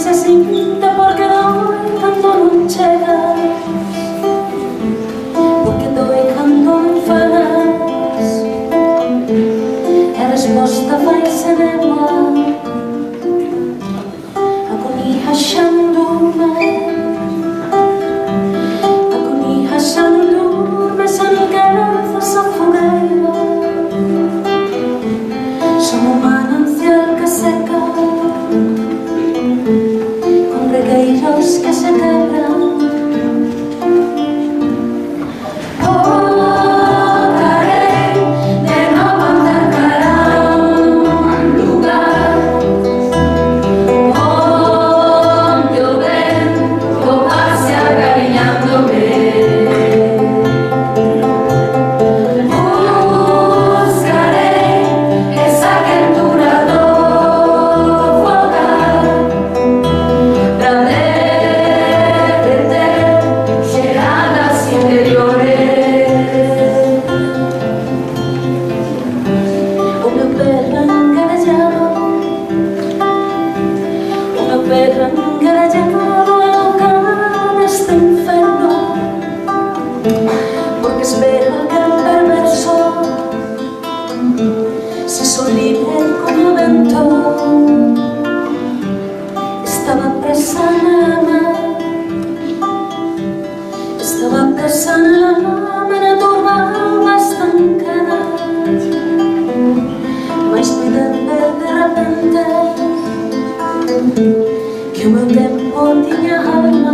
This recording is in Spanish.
se sinte porque doi cando non chegas, porque doi cando non falas, e a resposta vai se neva agonizando-me, agonizando-me sen quedas a fogueira. Son un manancial que seca, con regueiros que se quebran. Voltarei de novo ante cara un lugar onde o vento pase acariñándome. Engarallado é o cara neste inferno, porque espera que el perverso se solibre como o vento. Estaba presa na lama, estaba presa na lama, na turba estancada, mas puiden ver de repente que o meu tempo tiña alma.